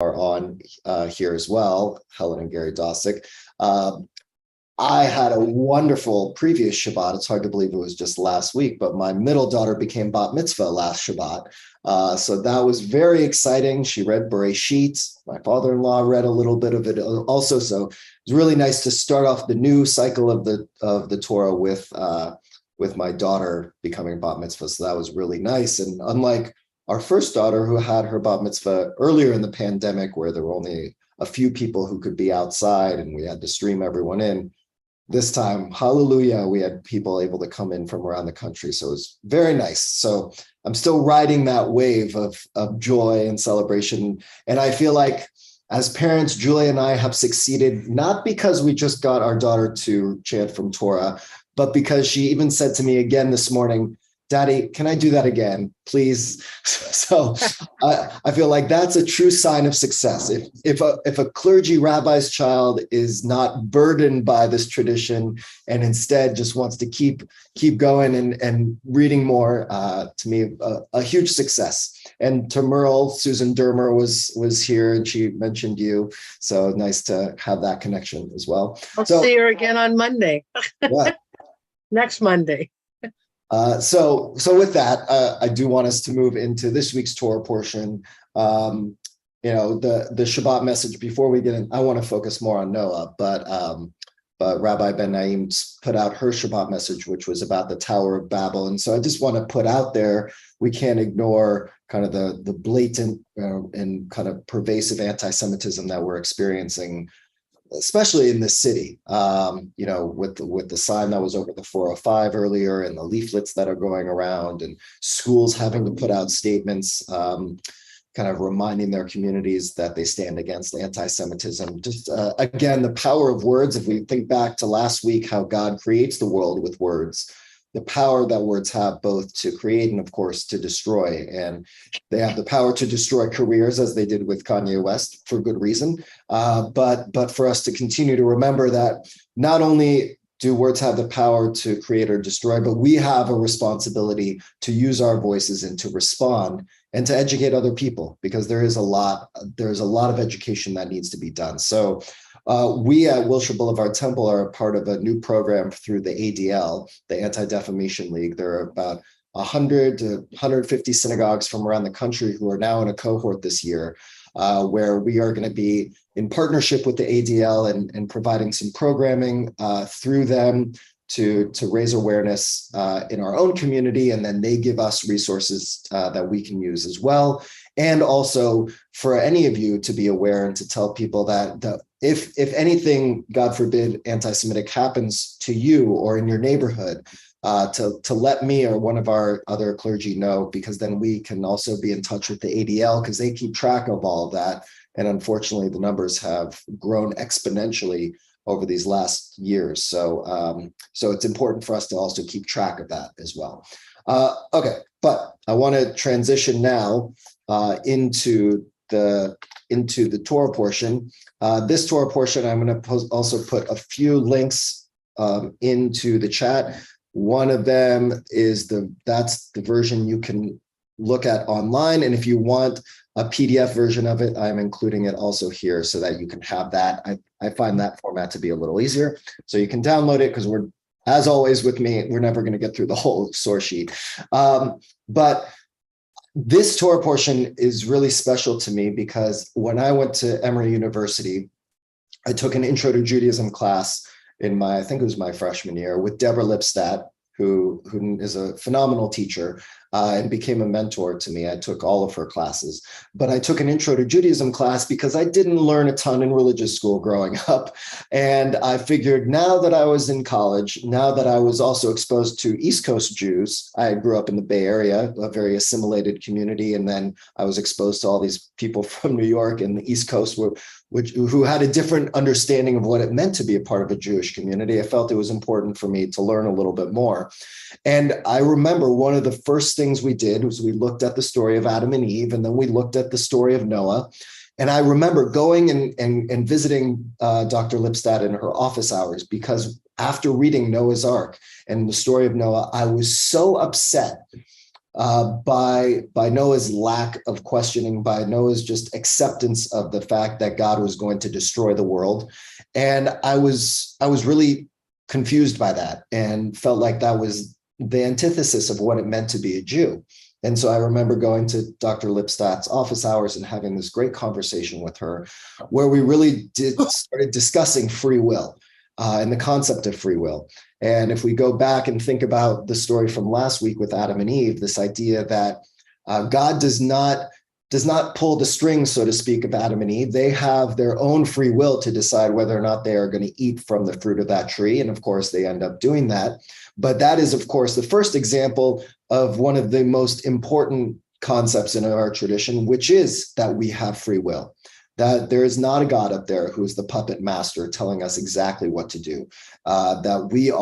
are on here as well, Helen and Gary Dosick. I had a wonderful previous Shabbat. It's hard to believe it was just last week, but my middle daughter became bat mitzvah last Shabbat. So that was very exciting. She read Bereshit. My father-in-law read a little bit of it also. So it was really nice to start off the new cycle of the Torah with my daughter becoming bat mitzvah. So that was really nice. And unlike our first daughter, who had her bat mitzvah earlier in the pandemic, where there were only a few people who could be outside and we had to stream everyone in, this time, hallelujah, we had people able to come in from around the country. So it was very nice. So I'm still riding that wave of joy and celebration. And I feel like as parents, Julia and I have succeeded, not because we just got our daughter to chant from Torah, but because she even said to me again this morning, Daddy, can I do that again, please? So I feel like that's a true sign of success. If a clergy rabbi's child is not burdened by this tradition and instead just wants to keep going and reading more, to me, a huge success. And to Merle, Susan Dermer was here and she mentioned you. So nice to have that connection as well. I'll see her again on Monday. Yeah. Next Monday. So with that, I do want us to move into this week's Torah portion. The Shabbat message. Before we get in, I want to focus more on Noah, but Rabbi Ben Naim put out her Shabbat message, which was about the Tower of Babel. And so I just want to put out there, we can't ignore kind of the blatant and kind of pervasive anti-Semitism that we're experiencing, especially in this city, with the sign that was over the 405 earlier and the leaflets that are going around and schools having to put out statements, kind of reminding their communities that they stand against anti-Semitism. Just again, the power of words. If we think back to last week, how God creates the world with words, the power that words have both to create and of course to destroy. And they have the power to destroy careers, as they did with Kanye West, for good reason. But for us to continue to remember that not only do words have the power to create or destroy, but we have a responsibility to use our voices and to respond and to educate other people, because there's a lot of education that needs to be done. So we at Wilshire Boulevard Temple are a part of a new program through the ADL, the Anti-Defamation League. There are about 100 to 150 synagogues from around the country who are now in a cohort this year, where we are going to be in partnership with the ADL and providing some programming through them to raise awareness in our own community. And then they give us resources that we can use as well. And also for any of you to be aware and to tell people that if anything, God forbid, anti-Semitic happens to you or in your neighborhood, to let me or one of our other clergy know, because then we can also be in touch with the ADL, because they keep track of all of that. And unfortunately, the numbers have grown exponentially over these last years. So it's important for us to also keep track of that as well. Okay, but I want to transition now into the Torah portion. This Torah portion, I'm going to also put a few links into the chat. One of them is that's the version you can look at online. And if you want a PDF version of it, I'm including it also here so that you can have that. I find that format to be a little easier. So you can download it, because as always with me, we're never going to get through the whole source sheet. But this Torah portion is really special to me because when I went to Emory University, I took an Intro to Judaism class I think it was my freshman year, with Deborah Lipstadt, who is a phenomenal teacher and became a mentor to me. I took all of her classes, but I took an Intro to Judaism class because I didn't learn a ton in religious school growing up. And I figured now that I was in college, now that I was also exposed to East Coast Jews, I grew up in the Bay Area, a very assimilated community. And then I was exposed to all these people from New York and the East Coast who had a different understanding of what it meant to be a part of a Jewish community. I felt it was important for me to learn a little bit more. And I remember one of the first things we did was we looked at the story of Adam and Eve, and then we looked at the story of Noah. And I remember going and visiting Dr. Lipstadt in her office hours, because after reading Noah's Ark and the story of Noah, I was so upset by Noah's lack of questioning, by Noah's just acceptance of the fact that God was going to destroy the world. And I was really confused by that and felt like that was the antithesis of what it meant to be a Jew. And so I remember going to Dr. Lipstat's office hours and having this great conversation with her, where we really started discussing free will and the concept of free will. And if we go back and think about the story from last week with Adam and Eve, this idea that God does not pull the strings, so to speak, of Adam and Eve. They have their own free will to decide whether or not they are going to eat from the fruit of that tree. And of course, they end up doing that. But that is, of course, the first example of one of the most important concepts in our tradition, which is that we have free will, that there is not a God up there who is the puppet master telling us exactly what to do, that we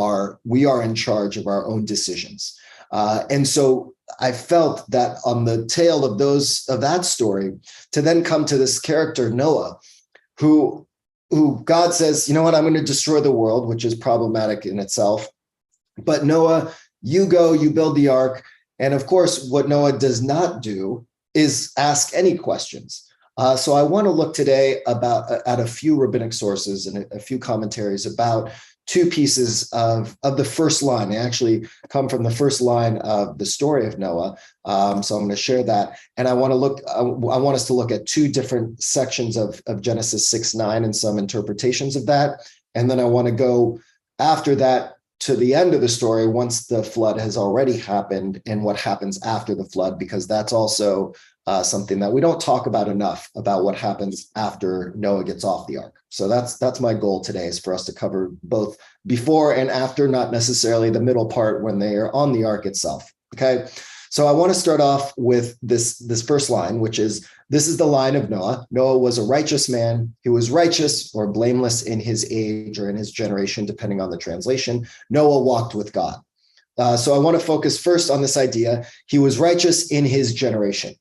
are in charge of our own decisions. And so I felt that on the tail of that story, to then come to this character, Noah, who God says, you know what, I'm going to destroy the world, which is problematic in itself. But Noah, you go, you build the ark. And of course, what Noah does not do is ask any questions. So I want to look today at a few rabbinic sources and a few commentaries about two pieces of the first line. They actually come from the first line of the story of Noah. So I'm going to share that. And I want us to look at two different sections of Genesis 6:9 and some interpretations of that. And then I want to go after that to the end of the story once the flood has already happened and what happens after the flood, because that's also something that we don't talk about enough, about what happens after Noah gets off the ark. So that's my goal today, is for us to cover both before and after, not necessarily the middle part when they are on the ark itself. Okay, so I want to start off with this first line, which is, this is the line of Noah. Noah was a righteous man. He was righteous or blameless in his age or in his generation, depending on the translation. Noah walked with God. So I want to focus first on this idea. He was righteous in his generation.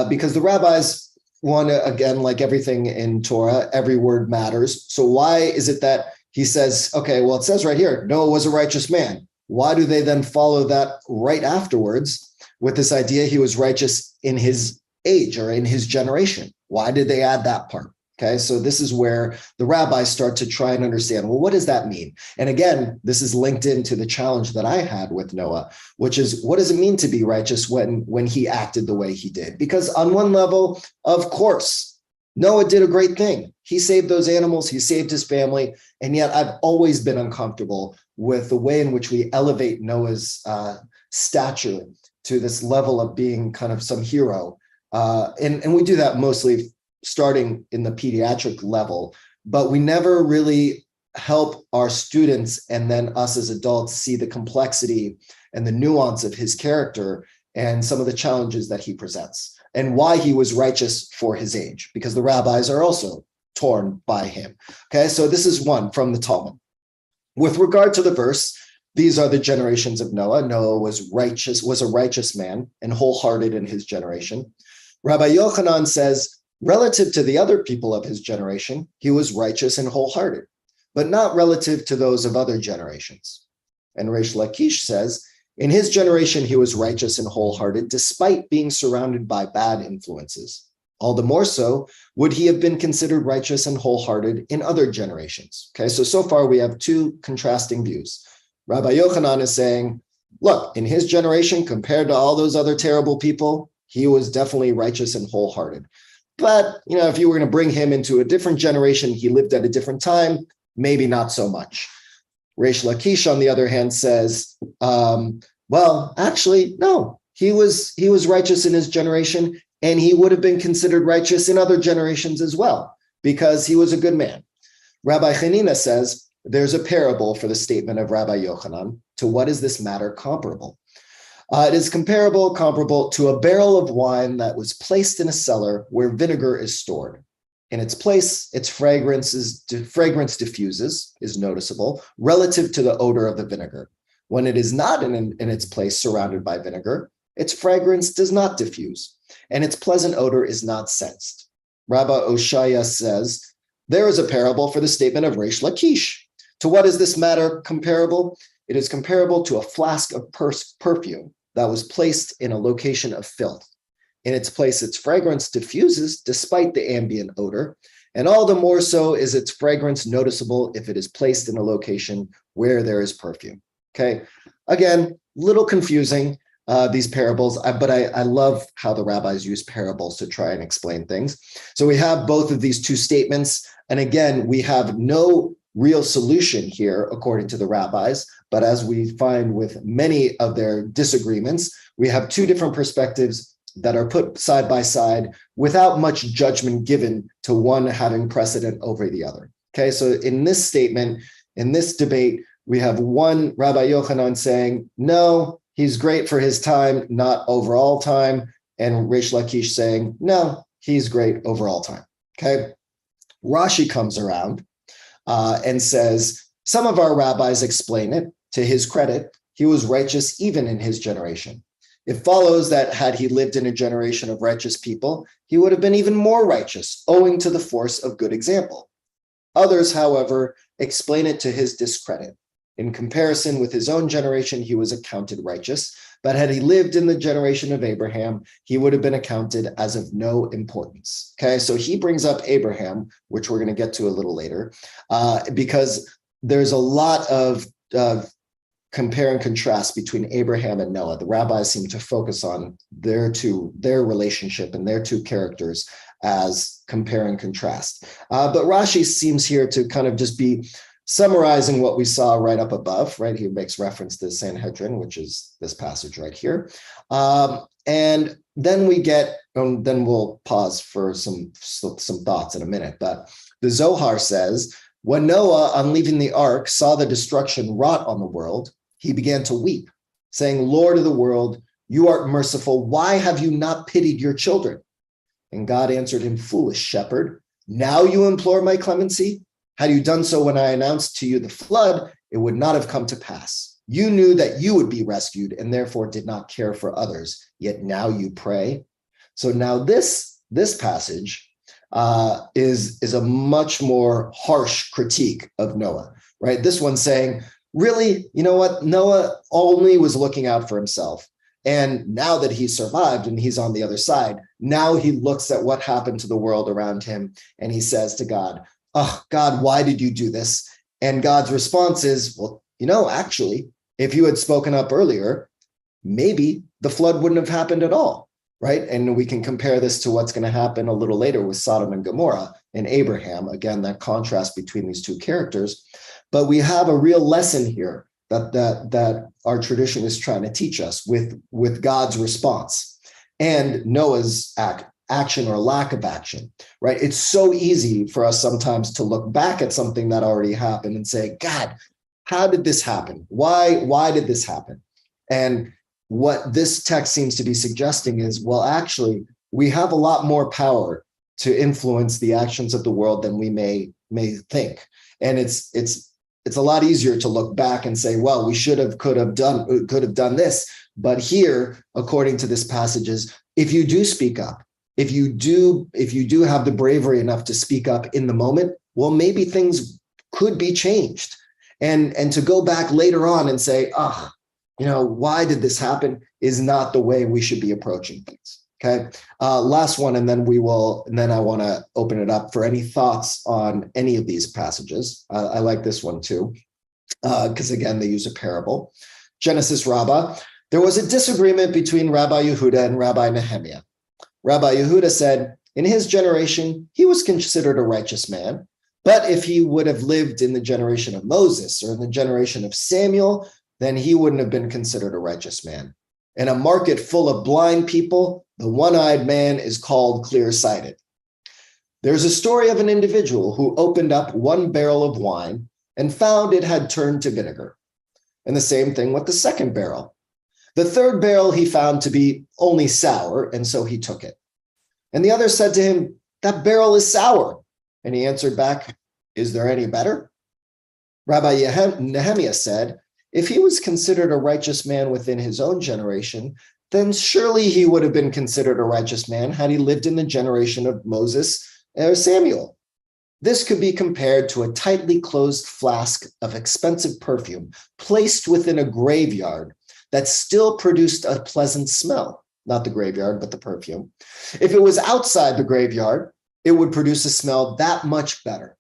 Because the rabbis want to, again, like everything in Torah, every word matters. So why is it that he says, okay, well, it says right here, Noah was a righteous man. Why do they then follow that right afterwards with this idea he was righteous in his age or in his generation? Why did they add that part? Okay, so this is where the rabbis start to try and understand, well, what does that mean? And again, this is linked into the challenge that I had with Noah, which is, what does it mean to be righteous when he acted the way he did? Because on one level, of course, Noah did a great thing. He saved those animals, he saved his family, and yet I've always been uncomfortable with the way in which we elevate Noah's stature to this level of being kind of some hero. And we do that mostly starting in the pediatric level, but we never really help our students and then us as adults see the complexity and the nuance of his character and some of the challenges that he presents and why he was righteous for his age, because the rabbis are also torn by him. Okay, so this is one from the Talmud. With regard to the verse, these are the generations of Noah. Noah was a righteous man and wholehearted in his generation. Rabbi Yochanan says, relative to the other people of his generation, he was righteous and wholehearted, but not relative to those of other generations. And Reish Lakish says, in his generation, he was righteous and wholehearted, despite being surrounded by bad influences. All the more so would he have been considered righteous and wholehearted in other generations. Okay, so far we have two contrasting views. Rabbi Yochanan is saying, look, in his generation, compared to all those other terrible people, he was definitely righteous and wholehearted. But, if you were going to bring him into a different generation, he lived at a different time, maybe not so much. Reish Lakish, on the other hand, says, well, actually, no, he was righteous in his generation, and he would have been considered righteous in other generations as well, because he was a good man. Rabbi Hanina says, there's a parable for the statement of Rabbi Yochanan. To what is this matter comparable? It is comparable to a barrel of wine that was placed in a cellar where vinegar is stored. In its place, its fragrance diffuses, is noticeable, relative to the odor of the vinegar. When it is not in its place surrounded by vinegar, its fragrance does not diffuse, and its pleasant odor is not sensed. Rabbi Oshaya says, there is a parable for the statement of Reish Lakish. To what is this matter comparable? It is comparable to a flask of perfume that was placed in a location of filth. In its place, its fragrance diffuses despite the ambient odor, and all the more so is its fragrance noticeable if it is placed in a location where there is perfume. Okay, again, little confusing, these parables, but I love how the rabbis use parables to try and explain things. So we have both of these two statements, and again, we have no real solution here, according to the rabbis, but as we find with many of their disagreements, we have two different perspectives that are put side by side without much judgment given to one having precedent over the other. Okay, so in this statement, in this debate, we have one Rabbi Yochanan saying, no, he's great for his time, not overall time, and Reish Lakish saying, no, he's great overall time. Okay, Rashi comes around and says, some of our rabbis explain it. To his credit, he was righteous even in his generation. It follows that had he lived in a generation of righteous people, he would have been even more righteous, owing to the force of good example. Others, however, explain it to his discredit. In comparison with his own generation, he was accounted righteous, but had he lived in the generation of Abraham, he would have been accounted as of no importance. Okay, so he brings up Abraham, which we're going to get to a little later, because there's a lot of compare and contrast between Abraham and Noah. The rabbis seem to focus on their relationship and their two characters as compare and contrast. But Rashi seems here to kind of just be summarizing what we saw right up above, right? He makes reference to Sanhedrin, which is this passage right here. And then then we'll pause for some thoughts in a minute. But the Zohar says, when Noah, on leaving the ark, saw the destruction wrought on the world, he began to weep, saying, Lord of the world, you art merciful. Why have you not pitied your children? And God answered him, foolish shepherd, now you implore my clemency? Had you done so when I announced to you the flood, it would not have come to pass. You knew that you would be rescued and therefore did not care for others, yet now you pray. So now this passage is a much more harsh critique of Noah, right? This one's saying, really, you know what? Noah only was looking out for himself. And now that he's survived and he's on the other side, now he looks at what happened to the world around him and he says to God, oh, God, why did you do this? And God's response is, well, actually, if you had spoken up earlier, maybe the flood wouldn't have happened at all, right? And we can compare this to what's going to happen a little later with Sodom and Gomorrah and Abraham. Again, that contrast between these two characters. But we have a real lesson here that our tradition is trying to teach us with God's response and Noah's action or lack of action, right? It's so easy for us sometimes to look back at something that already happened and say, God, how did this happen? Why did this happen? And what this text seems to be suggesting is, well, actually, we have a lot more power to influence the actions of the world than we may think. And it's a lot easier to look back and say, well, we could have done this. But here, according to this passage, is if you do speak up, if you do have the bravery enough to speak up in the moment, well, maybe things could be changed. And to go back later on and say, why did this happen is not the way we should be approaching things. Okay. Last one, and then I want to open it up for any thoughts on any of these passages. I like this one too, because again, they use a parable. Genesis Rabbah. There was a disagreement between Rabbi Yehuda and Rabbi Nehemiah. Rabbi Yehuda said, in his generation, he was considered a righteous man. But if he would have lived in the generation of Moses or in the generation of Samuel, then he wouldn't have been considered a righteous man. In a market full of blind people, the one-eyed man is called clear-sighted. There's a story of an individual who opened up one barrel of wine and found it had turned to vinegar. And the same thing with the second barrel. The third barrel he found to be only sour, and so he took it. And the other said to him, that barrel is sour. And he answered back, is there any better? Rabbi Nehemiah said, if he was considered a righteous man within his own generation, then surely he would have been considered a righteous man had he lived in the generation of Moses or Samuel. This could be compared to a tightly closed flask of expensive perfume placed within a graveyard that still produced a pleasant smell, not the graveyard, but the perfume. If it was outside the graveyard, it would produce a smell that much better.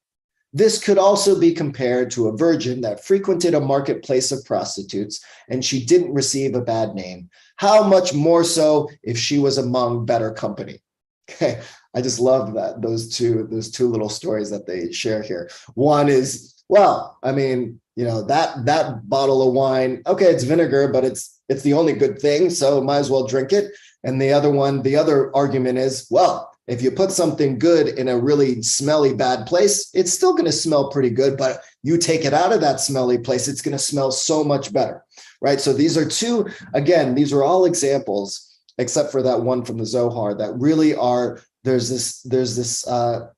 This could also be compared to a virgin that frequented a marketplace of prostitutes and she didn't receive a bad name. How much more so if she was among better company? Okay, I just love that those two little stories that they share here. One is, well, I mean, you know, that bottle of wine, okay, it's vinegar, but it's the only good thing, so might as well drink it. And the other argument is, well, if you put something good in a really smelly bad place, it's still going to smell pretty good, but you take it out of that smelly place, it's going to smell so much better, right? So these are two, again, these are all examples, except for that one from the Zohar, that really are, there's this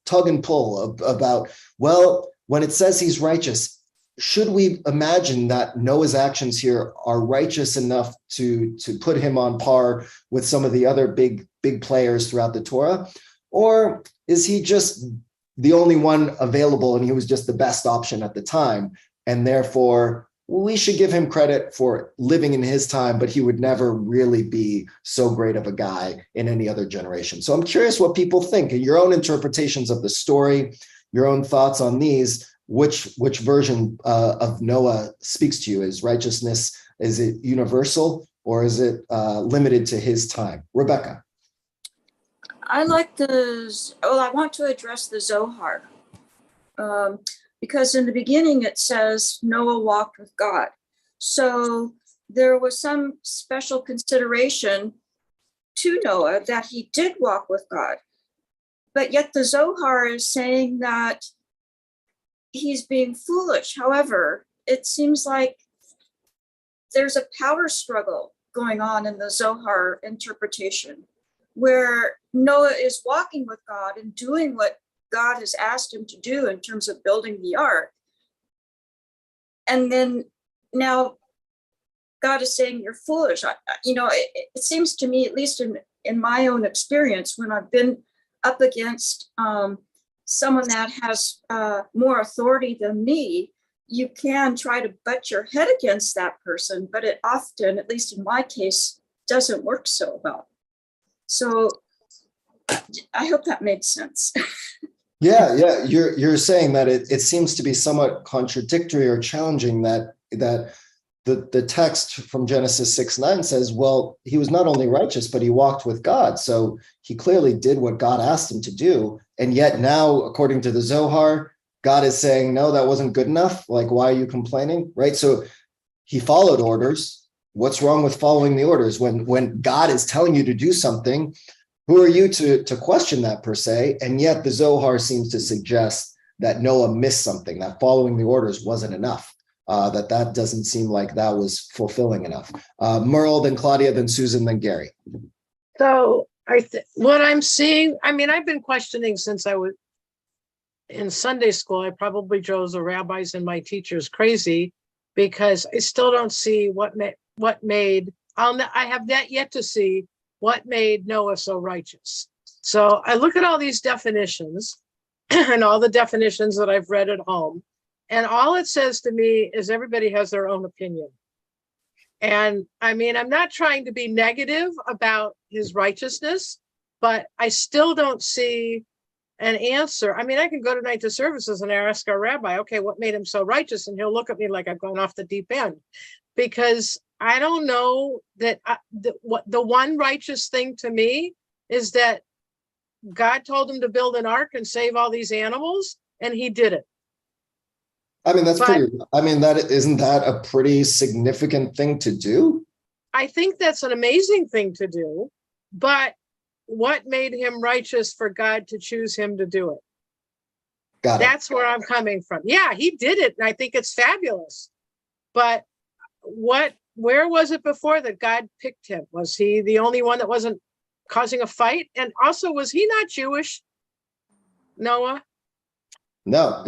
tug and pull about, well, when it says he's righteous, should we imagine that Noah's actions here are righteous enough to put him on par with some of the other big players throughout the Torah? Or is he just the only one available and he was just the best option at the time? And therefore, we should give him credit for living in his time, but he would never really be so great of a guy in any other generation. So I'm curious what people think, and your own interpretations of the story, your own thoughts on these. Which version of Noah speaks to you? Is righteousness, is it universal or is it limited to his time? Rebecca. I want to address the Zohar because in the beginning it says Noah walked with God. So there was some special consideration to Noah that he did walk with God. But yet the Zohar is saying that he's being foolish. However, it seems like there's a power struggle going on in the Zohar interpretation, where Noah is walking with God and doing what God has asked him to do in terms of building the ark. And then now God is saying you're foolish. It seems to me, at least in my own experience, when I've been up against someone that has more authority than me, you can try to butt your head against that person, but it often, at least in my case, doesn't work so well. So I hope that made sense. Yeah. You're saying that it seems to be somewhat contradictory or challenging that the text from Genesis 6:9 says, well, he was not only righteous, but he walked with God. So he clearly did what God asked him to do. And yet now, according to the Zohar, God is saying, no, that wasn't good enough. Like, why are you complaining? Right. So he followed orders. What's wrong with following the orders? When God is telling you to do something, who are you to question that per se? And yet the Zohar seems to suggest that Noah missed something, that following the orders wasn't enough. That doesn't seem like that was fulfilling enough. Merle, then Claudia, then Susan, then Gary. So what I'm seeing, I mean, I've been questioning since I was in Sunday school. I probably drove the rabbis and my teachers crazy because I still don't see what made, I have that yet to see what made Noah so righteous. So I look at all these definitions and all the definitions that I've read at home. And all it says to me is everybody has their own opinion. And I mean, I'm not trying to be negative about his righteousness, but I still don't see an answer. I mean, I can go tonight to services and ask our rabbi, okay, what made him so righteous? And he'll look at me like I've gone off the deep end, because I don't know that the one righteous thing to me is that God told him to build an ark and save all these animals, and he did it. I mean, isn't that a pretty significant thing to do? I think that's an amazing thing to do, but what made him righteous for God to choose him to do it? That's where I'm coming from. Yeah, he did it, and I think it's fabulous. But where was it before that God picked him? Was he the only one that wasn't causing a fight? And also, was he not Jewish, Noah? No,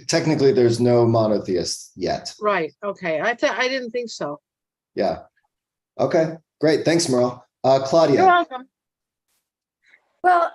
technically there's no monotheists yet. Right. Okay. I didn't think so. Yeah. Okay, great. Thanks, Merle. Claudia. You're welcome. Well,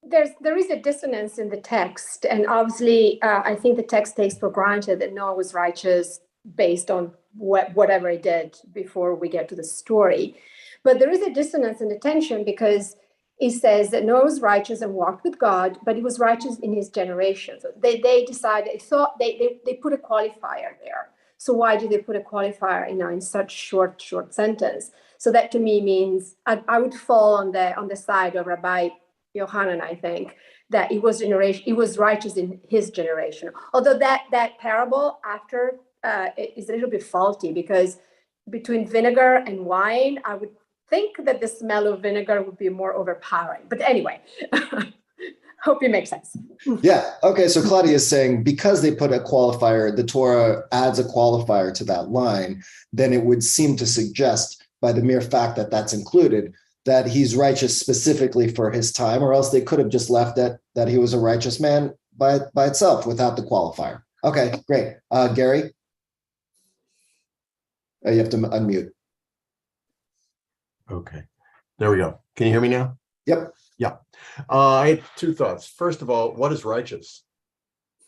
there is a dissonance in the text, and obviously I think the text takes for granted that Noah was righteous based on whatever he did before we get to the story. But there is a dissonance in the tension, because it says that Noah was righteous and walked with God, but he was righteous in his generation. So they decided, they put a qualifier there. So why did they put a qualifier in such short sentence? So that to me means I would fall on the side of Rabbi Yohanan, I think, that it was righteous in his generation. Although that parable after is a little bit faulty, because between vinegar and wine, I would think that the smell of vinegar would be more overpowering. But anyway, hope it makes sense. Yeah. Okay. So Claudia is saying because they put a qualifier, the Torah adds a qualifier to that line, then it would seem to suggest by the mere fact that that's included that he's righteous specifically for his time, or else they could have just left it that he was a righteous man by itself without the qualifier. Okay, great. Gary? You have to unmute. Okay, there we go. Can you hear me now? Yep. Yeah. I had two thoughts. First of all, what is righteous?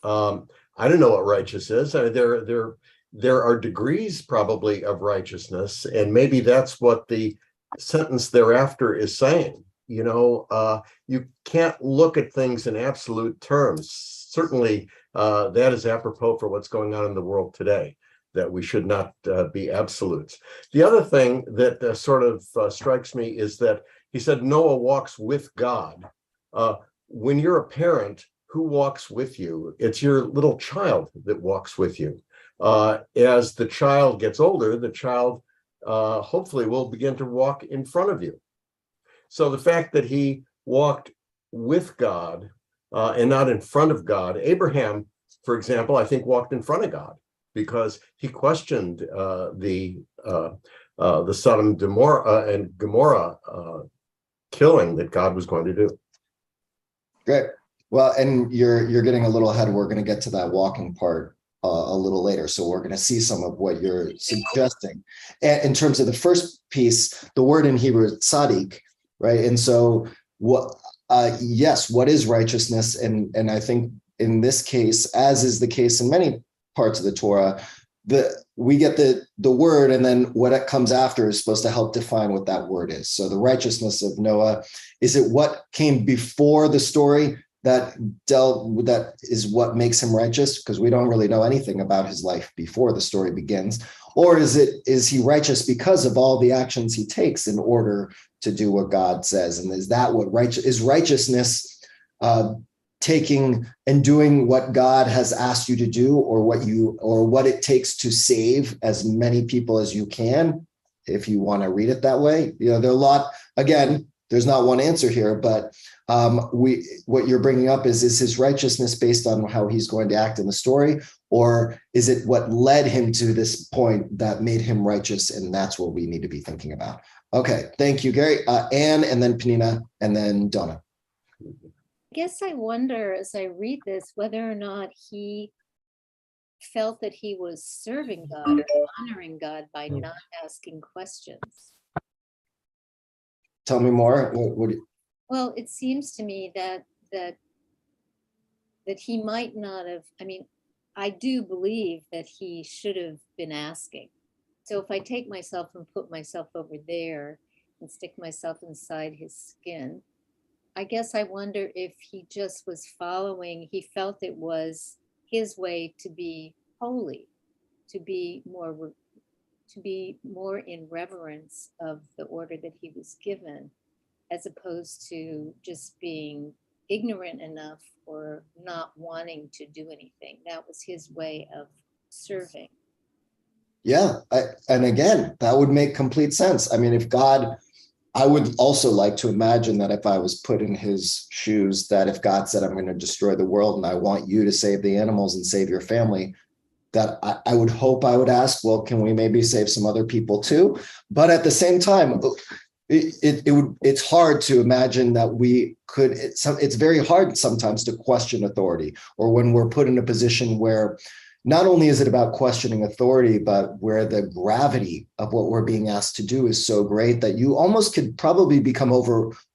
I don't know what righteous is. I mean, there are degrees probably of righteousness, and maybe that's what the sentence thereafter is saying. You know, you can't look at things in absolute terms. Certainly, that is apropos for what's going on in the world today, that we should not be absolutes. The other thing that sort of strikes me is that he said Noah walks with God. When you're a parent, who walks with you? It's your little child that walks with you. As the child gets older, the child hopefully will begin to walk in front of you. So the fact that he walked with God and not in front of God, Abraham, for example, I think walked in front of God, because he questioned the Sodom and Gomorrah killing that God was going to do. Great. Well, and you're getting a little ahead. We're going to get to that walking part a little later. So we're going to see some of what you're suggesting. And in terms of the first piece, the word in Hebrew is tzaddik, right? And so what? Yes, what is righteousness? And I think in this case, as is the case in many parts of the Torah, we get the word, and then what it comes after is supposed to help define what that word is. So the righteousness of Noah, is it what came before the story that is what makes him righteous? Because we don't really know anything about his life before the story begins. Or is he righteous because of all the actions he takes in order to do what God says? And is that what righteousness taking and doing what God has asked you to do, or what it takes to save as many people as you can, if you want to read it that way? You know, there are a lot, again, there's not one answer here, but what you're bringing up is his righteousness based on how he's going to act in the story, or is it what led him to this point that made him righteous? And that's what we need to be thinking about. Okay, thank you, Gary. Anne, and then Penina, and then Donna. I guess I wonder as I read this whether or not he felt that he was serving God or honoring God by not asking questions. Tell me more. Well, it seems to me that he might not have. I mean, I do believe that he should have been asking. So if I take myself and put myself over there and stick myself inside his skin, I guess I wonder if he just was following, he felt it was his way to be holy, to be more in reverence of the order that he was given, as opposed to just being ignorant enough or not wanting to do anything. That was his way of serving. Yeah, and again, that would make complete sense. I mean, I would also like to imagine that if I was put in his shoes, that if God said, I'm going to destroy the world and I want you to save the animals and save your family, that I would hope I would ask, well, can we maybe save some other people too? But at the same time, it's hard to imagine that we could. It's very hard sometimes to question authority, or when we're put in a position where, not only is it about questioning authority, but where the gravity of what we're being asked to do is so great that you almost could probably become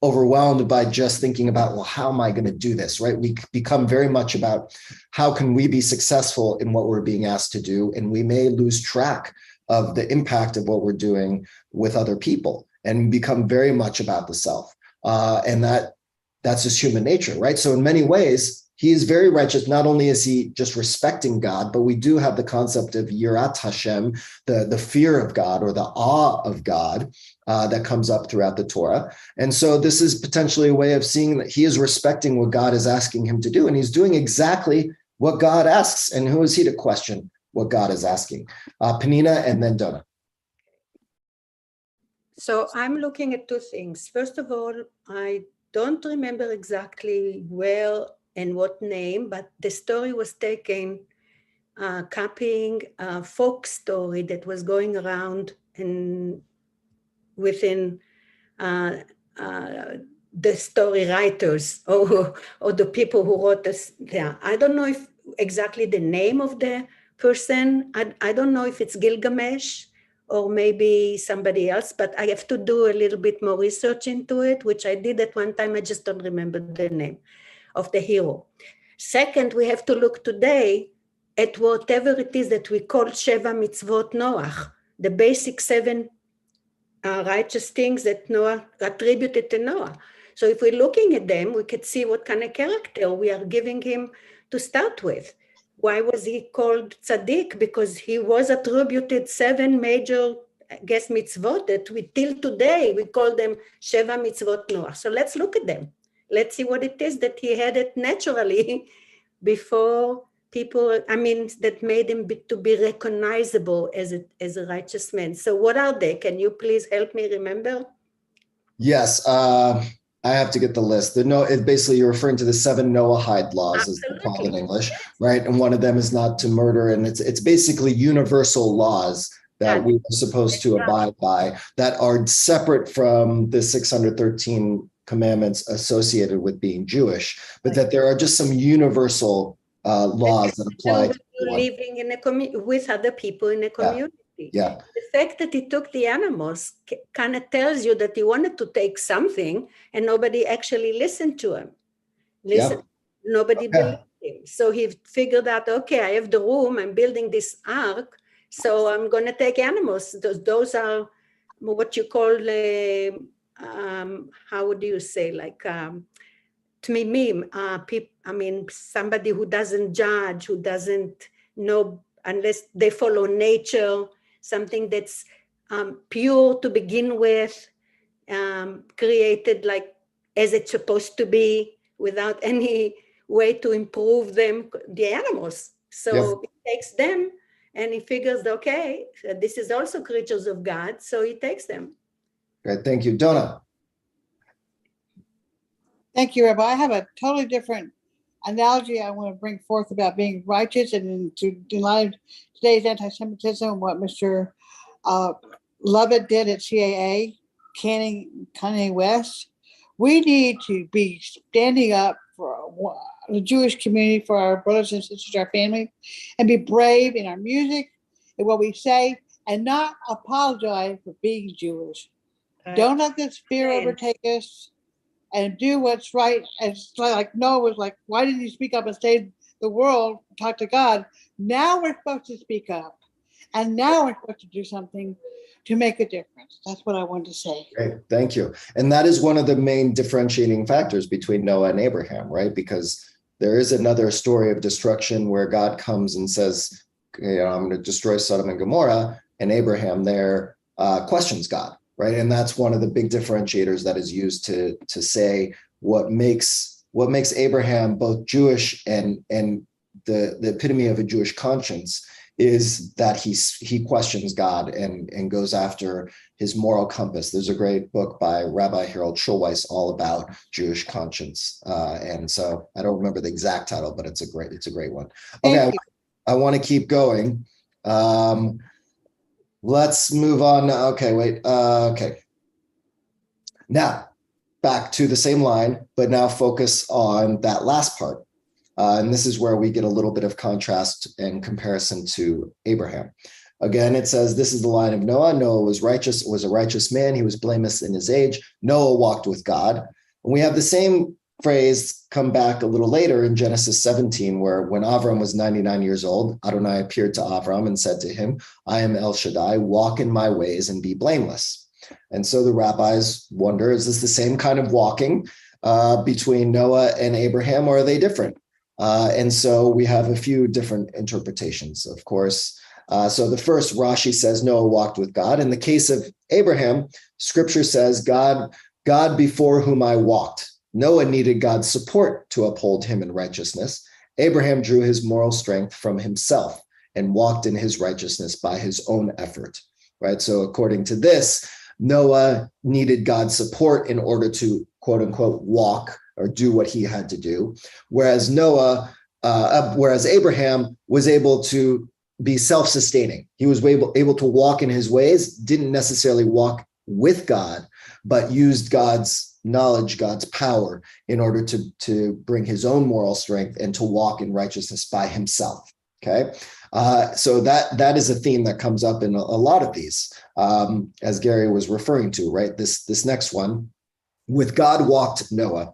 overwhelmed by just thinking about, well, how am I going to do this, right? We become very much about how can we be successful in what we're being asked to do, and we may lose track of the impact of what we're doing with other people and become very much about the self. And that's just human nature, right? So in many ways, he is very righteous. Not only is he just respecting God, but we do have the concept of Yirat Hashem, the fear of God or the awe of God that comes up throughout the Torah. And so this is potentially a way of seeing that he is respecting what God is asking him to do. And he's doing exactly what God asks. And who is he to question what God is asking? Penina and then Donna. So I'm looking at two things. First of all, I don't remember exactly where and what name, but the story was taken copying a folk story that was going around and within the story writers or the people who wrote this there. I don't know if exactly the name of the person. I don't know if it's Gilgamesh or maybe somebody else, but I have to do a little bit more research into it, which I did at one time. I just don't remember the name of the hero. Second, we have to look today at whatever it is that we call Sheva Mitzvot Noach, the basic 7 righteous things that Noah attributed to Noah. So if we're looking at them, we could see what kind of character we are giving him to start with. Why was he called tzaddik? Because he was attributed 7 major, I guess, mitzvot that we till today, we call them Sheva Mitzvot Noach. So let's look at them. Let's see what it is that he had it naturally before people, that made him to be recognizable as a righteous man. So what are they? Can you please help me remember? Yes, I have to get the list. Basically you're referring to the 7 Noahide laws, as they're called in English, right? And one of them is not to murder, and it's basically universal laws that we are supposed to abide by that are separate from the 613 commandments associated with being Jewish, but that there are just some universal laws that apply to living in a with other people in a community. Yeah. The fact that he took the animals kind of tells you that he wanted to take something and nobody actually listened to him. Nobody believed him. So he figured out, okay, I have the room, I'm building this ark, so I'm going to take animals. Those are what you call, how would you say, like tmimim, somebody who doesn't judge, who doesn't know unless they follow nature, something that's pure to begin with, created like as it's supposed to be without any way to improve them, the animals. So he takes them and he figures, okay, this is also creatures of God, so he takes them. Great, thank you. Donna. Thank you, Rabbi. I have a totally different analogy I want to bring forth about being righteous and to deny today's anti-Semitism, what Mr. Lovett did at CAA, Kanye West. We need to be standing up for the Jewish community, for our brothers and sisters, our family, and be brave in our music and what we say, and not apologize for being Jewish. Don't let this fear overtake us, and do what's right. And it's like Noah was like, why didn't you speak up and save the world, talk to God? Now we're supposed to speak up. And now we're supposed to do something to make a difference. That's what I wanted to say. Great, thank you. And that is one of the main differentiating factors between Noah and Abraham, right? Because there is another story of destruction where God comes and says, I'm going to destroy Sodom and Gomorrah. And Abraham there questions God. Right. And that's one of the big differentiators that is used to say what makes Abraham both Jewish and the epitome of a Jewish conscience is that he questions God and goes after his moral compass. There's a great book by Rabbi Harold Schulweis all about Jewish conscience. And so I don't remember the exact title, but it's a great one. Okay, I want to keep going. Let's move on. Okay, wait. Okay. Now, back to the same line, but now focus on that last part. And this is where we get a little bit of contrast and comparison to Abraham. Again, it says, this is the line of Noah. Noah was a righteous man. He was blameless in his age. Noah walked with God. And we have the same phrase come back a little later in Genesis 17, where when Avram was 99 years old, Adonai appeared to Avram and said to him, I am El Shaddai, walk in my ways and be blameless. And so the rabbis wonder, is this the same kind of walking between Noah and Abraham, or are they different? And so we have a few different interpretations, of course. So the first, Rashi says Noah walked with God. In the case of Abraham, scripture says, God before whom I walked. Noah needed God's support to uphold him in righteousness. Abraham drew his moral strength from himself and walked in his righteousness by his own effort, right? So according to this, Noah needed God's support in order to, quote unquote, walk or do what he had to do. Whereas Abraham was able to be self-sustaining. He was able to walk in his ways, didn't necessarily walk with God, but used God's knowledge, God's power in order to bring his own moral strength and to walk in righteousness by himself. Okay. So that is a theme that comes up in a lot of these, as Gary was referring to, right? This next one, with God walked Noah.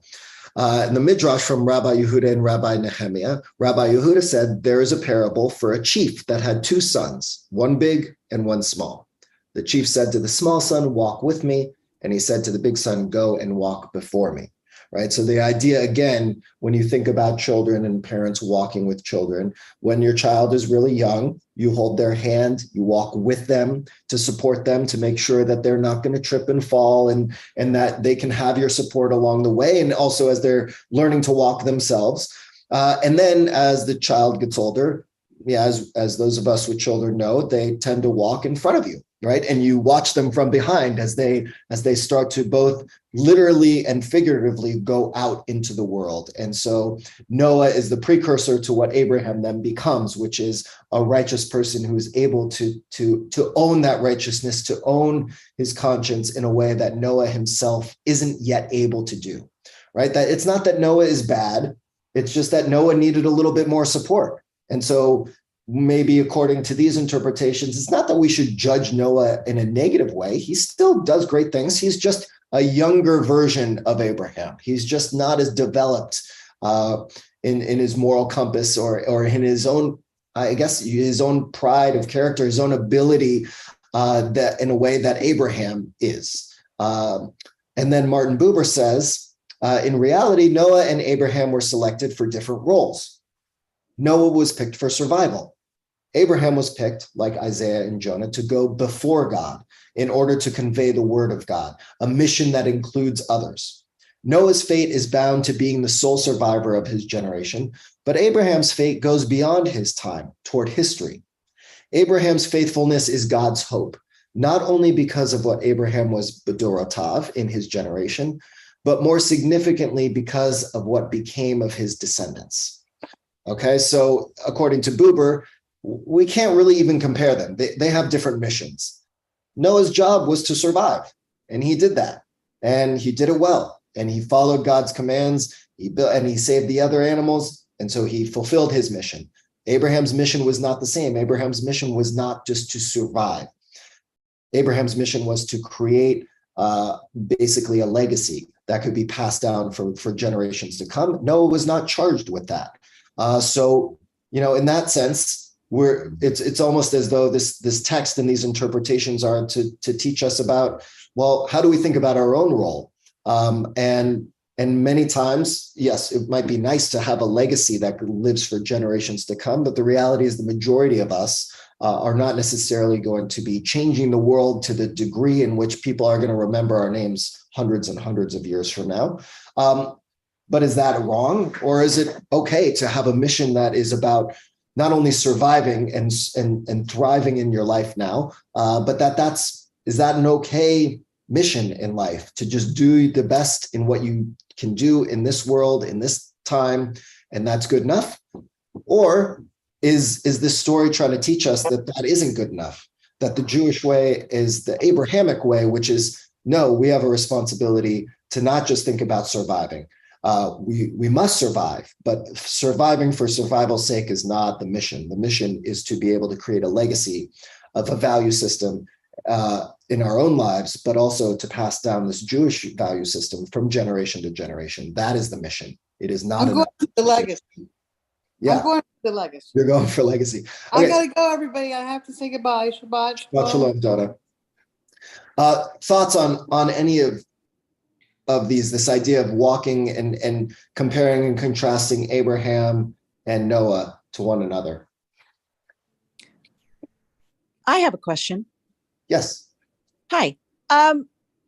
In the Midrash from Rabbi Yehuda and Rabbi Nehemiah, Rabbi Yehuda said, there is a parable for a chief that had two sons, one big and one small. The chief said to the small son, walk with me. And he said to the big son, go and walk before me, right? So the idea, again, when you think about children and parents walking with children, when your child is really young, you hold their hand, you walk with them to support them, to make sure that they're not going to trip and fall, and that they can have your support along the way. And also as they're learning to walk themselves. And then as the child gets older, as those of us with children know, they tend to walk in front of you, right? And you watch them from behind as they start to both literally and figuratively go out into the world. And so Noah is the precursor to what Abraham then becomes, which is a righteous person who is able to own that righteousness, to own his conscience in a way that Noah himself isn't yet able to do, right? That it's not that Noah is bad. It's just that Noah needed a little bit more support. And so maybe according to these interpretations, it's not that we should judge Noah in a negative way. He still does great things. He's just a younger version of Abraham. He's just not as developed in his moral compass or in his own, I guess, his own pride of character, his own ability that in a way that Abraham is. And then Martin Buber says, in reality, Noah and Abraham were selected for different roles. Noah was picked for survival. Abraham was picked, like Isaiah and Jonah, to go before God in order to convey the word of God, a mission that includes others. Noah's fate is bound to being the sole survivor of his generation, but Abraham's fate goes beyond his time, toward history. Abraham's faithfulness is God's hope, not only because of what Abraham was Bedorotav in his generation, but more significantly because of what became of his descendants. Okay, so according to Buber, we can't really even compare them. They have different missions. Noah's job was to survive, and he did that, and he did it well, and he followed God's commands. He built and he saved the other animals, and so he fulfilled his mission. Abraham's mission was not the same. Abraham's mission was not just to survive. Abraham's mission was to create basically a legacy that could be passed down for generations to come. Noah was not charged with that. So, in that sense, it's almost as though this text and these interpretations are to teach us about, well, how do we think about our own role? And many times, yes, it might be nice to have a legacy that lives for generations to come, but the reality is the majority of us are not necessarily going to be changing the world to the degree in which people are going to remember our names hundreds and hundreds of years from now. But is that wrong? Or is it okay to have a mission that is about not only surviving and thriving in your life now, but is that an okay mission in life, to just do the best in what you can do in this world, in this time, and that's good enough? Or is this story trying to teach us that isn't good enough, that the Jewish way is the Abrahamic way, which is, no, we have a responsibility to not just think about surviving, we must survive, but surviving for survival's sake is not the mission. The mission is to be able to create a legacy of a value system in our own lives, but also to pass down this Jewish value system from generation to generation. That is the mission. It is not I'm going for the legacy. Yeah, I'm going for the legacy. you're going for legacy. I Okay. gotta go, everybody. I have to say goodbye. Shabbat Shabbat shalom. shalom, Donna. Thoughts on any of these, this idea of walking and comparing and contrasting Abraham and Noah to one another? I have a question. Yes. Hi.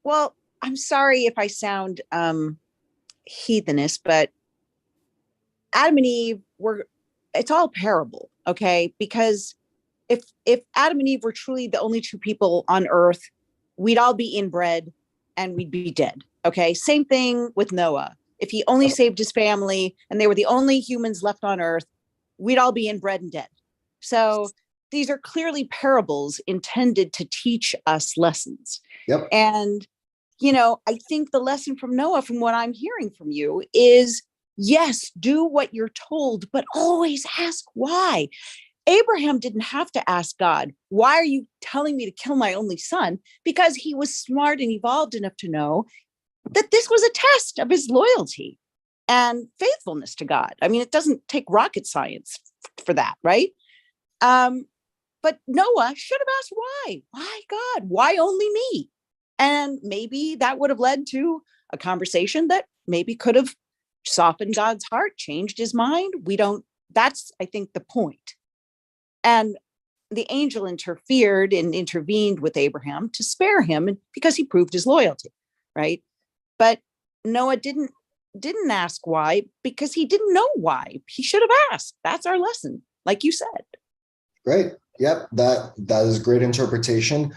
Well, I'm sorry if I sound heathenist, but Adam and Eve it's all parable, okay? Because if Adam and Eve were truly the only two people on earth, we'd all be inbred and we'd be dead, okay? Same thing with Noah. If he only saved his family and they were the only humans left on earth, we'd all be inbred and dead. So these are clearly parables intended to teach us lessons. Yep. And, I think the lesson from Noah, from what I'm hearing from you, is yes, do what you're told, but always ask why. Abraham didn't have to ask God, why are you telling me to kill my only son? Because he was smart and evolved enough to know that this was a test of his loyalty and faithfulness to God. I mean, it doesn't take rocket science for that, right? But Noah should have asked why. Why God? Why only me? And maybe that would have led to a conversation that maybe could have softened God's heart, changed his mind. That's, I think, the point. And the angel interfered and intervened with Abraham to spare him because he proved his loyalty, right? But Noah didn't ask why because he didn't know why. He should have asked. That's our lesson, like you said. Great. Yep. That is a great interpretation.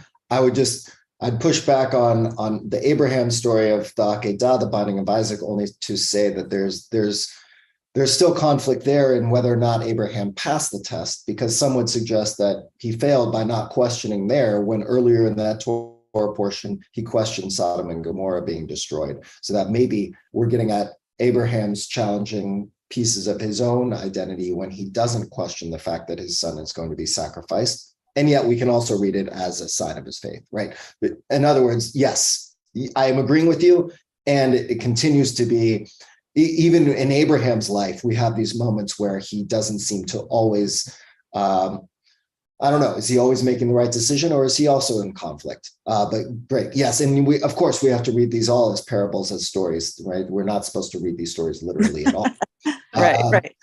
I'd push back on the Abraham story of the Akedah, the binding of Isaac, only to say that there's still conflict there in whether or not Abraham passed the test, because some would suggest that he failed by not questioning there when earlier in that Torah portion, he questioned Sodom and Gomorrah being destroyed. So that maybe we're getting at Abraham's challenging pieces of his own identity when he doesn't question the fact that his son is going to be sacrificed. And yet we can also read it as a sign of his faith, right? But in other words, yes, I am agreeing with you. And it continues to be, even in Abraham's life, we have these moments where he doesn't seem to always, I don't know, is he always making the right decision, or is he also in conflict? But great, yes. And of course, we have to read these all as parables, as stories, right? We're not supposed to read these stories literally at all. Right.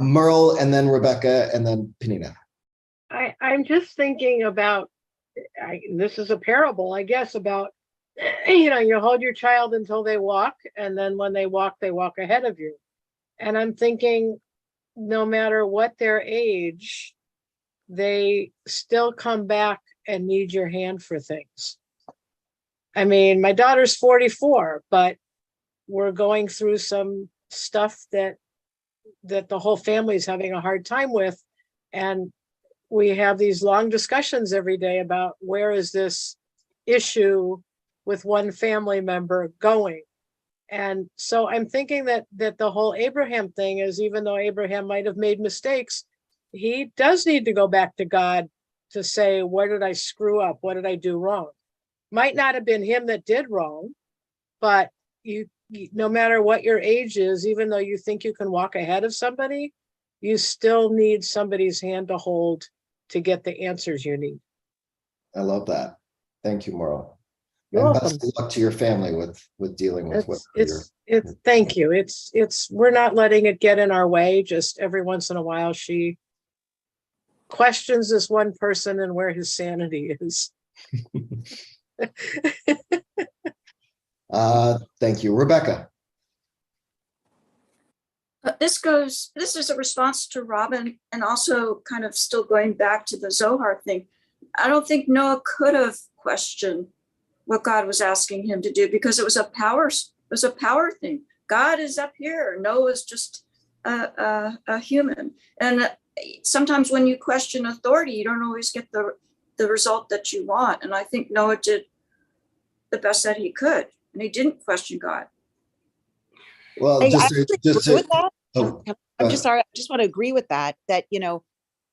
Merle, and then Rebecca, and then Penina. I'm just thinking about, this is a parable, I guess, about, you hold your child until they walk, and then when they walk ahead of you. And I'm thinking, no matter what their age, they still come back and need your hand for things. I mean, my daughter's 44, but we're going through some stuff that the whole family is having a hard time with. And we have these long discussions every day about where is this issue with one family member going. And so I'm thinking that the whole Abraham thing is, even though Abraham might have made mistakes, he does need to go back to God to say, where did I screw up? What did I do wrong? Might not have been him that did wrong, but you no matter what your age is, even though you think you can walk ahead of somebody, you still need somebody's hand to hold to get the answers you need. I love that. Thank you, Merle. You're and welcome. best of luck to your family with dealing with what Thank you. It's we're not letting it get in our way. Just every once in a while, she questions this one person and where his sanity is. Thank you, Rebecca. This is a response to Robin, and also kind of still going back to the Zohar thing. I don't think Noah could have questioned what God was asking him to do, because it was a power thing. God is up here. Noah's just a human. And sometimes when you question authority, you don't always get the result that you want. And I think Noah did the best that he could, and he didn't question God. Well, I just actually to, just agree with to, that. oh, I'm just sorry. I just want to agree with that,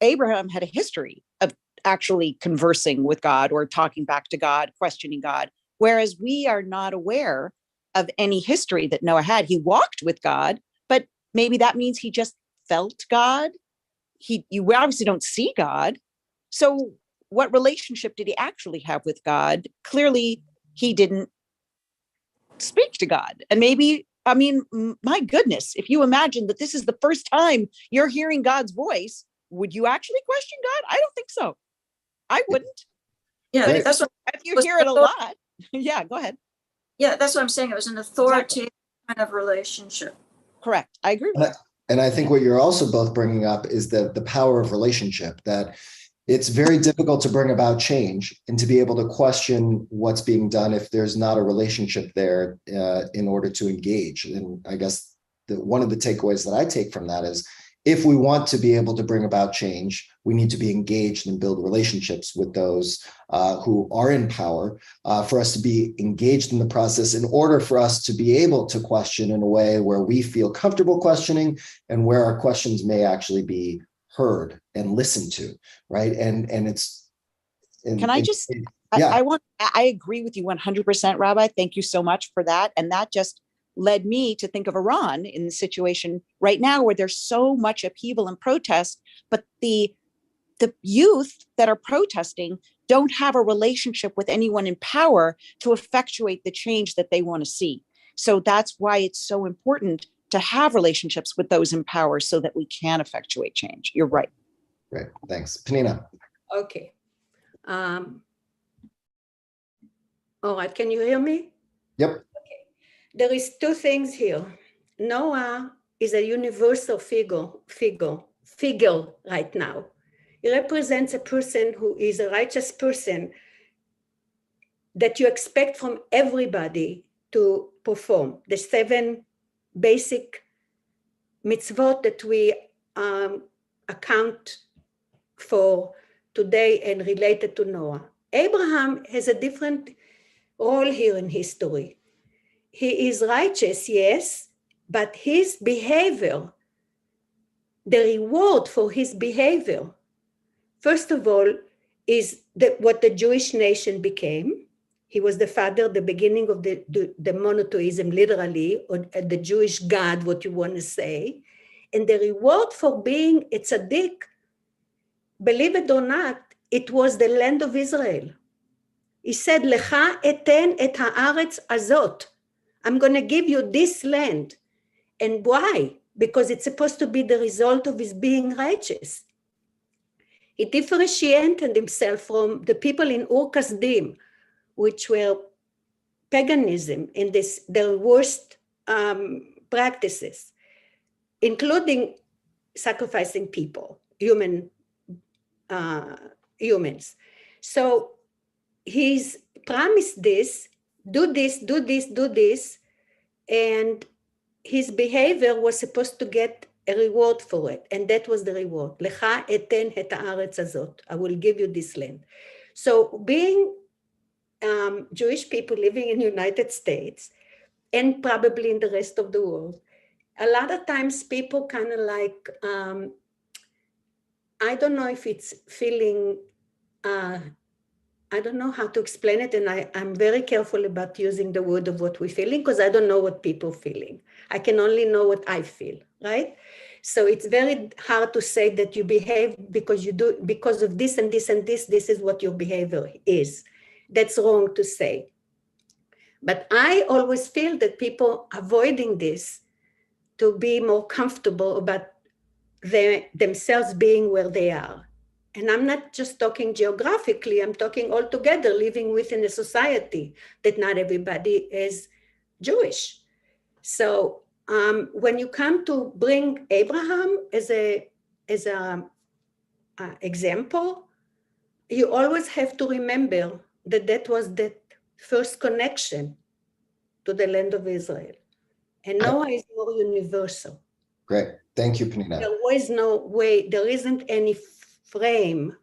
Abraham had a history of actually conversing with God or talking back to God, questioning God, whereas we are not aware of any history that Noah had. He walked with God, but maybe that means he just felt God. You obviously don't see God. So what relationship did he actually have with God? Clearly, he didn't speak to God. And maybe, I mean, my goodness, if you imagine that this is the first time you're hearing God's voice, would you actually question God? I don't think so. I wouldn't. Yeah, Right. that's what If you hear it a lot. Yeah, go ahead. yeah, that's what I'm saying. It was an authoritative kind of relationship. Correct. I agree with that. And I think what you're also both bringing up is the power of relationship, that it's very difficult to bring about change and to be able to question what's being done if there's not a relationship there in order to engage. And I guess one of the takeaways that I take from that is, if we want to be able to bring about change, we need to be engaged and build relationships with those who are in power, for us to be engaged in the process in order for us to be able to question in a way where we feel comfortable questioning and where our questions may actually be heard and listened to, right? And it's— Can I just, yeah. I agree with you 100%, Rabbi. Thank you so much for that. And that just led me to think of Iran in the situation right now where there's so much upheaval and protest, but the youth that are protesting don't have a relationship with anyone in power to effectuate the change that they want to see. So that's why it's so important to have relationships with those in power so that we can effectuate change. You're right. Great. Thanks. Penina. Okay. All right. Can you hear me? Yep. Okay. There is two things here. Noah is a universal figure right now. He represents a person who is a righteous person that you expect from everybody to perform. The 7 basic mitzvot that we account for today and related to Noah. Abraham has a different role here in history. He is righteous, yes, but his behavior, the reward for his behavior, first of all, is what the Jewish nation became. He was the father, the beginning of the monotheism, literally, or the Jewish God, what you want to say. And the reward for being a tzaddik, believe it or not, it was the land of Israel. He said, Lecha eten et haaretz azot. I'm going to give you this land. And why? Because it's supposed to be the result of his being righteous. He differentiated himself from the people in Ur Kasdim, which were paganism in their worst practices, including sacrificing people, humans. So he's promised this, do this, do this, do this, and his behavior was supposed to get a reward for it, and that was the reward. Lecha eten et haaretz azot. I will give you this land. So being Jewish people living in the United States and probably in the rest of the world, a lot of times people kind of like, I don't know if it's feeling, I don't know how to explain it, and I'm very careful about using the word of what we're feeling because I don't know what people are feeling. I can only know what I feel, right? So it's very hard to say that you behave because you do, because of this and this and this is what your behavior is. That's wrong to say. But I always feel that people avoiding this to be more comfortable about themselves being where they are. And I'm not just talking geographically, I'm talking altogether, living within a society that not everybody is Jewish. So when you come to bring Abraham as a example, you always have to remember that that was the first connection to the land of Israel. And Noah is more universal. Great. Thank you, Penina. There was no way, there isn't any frame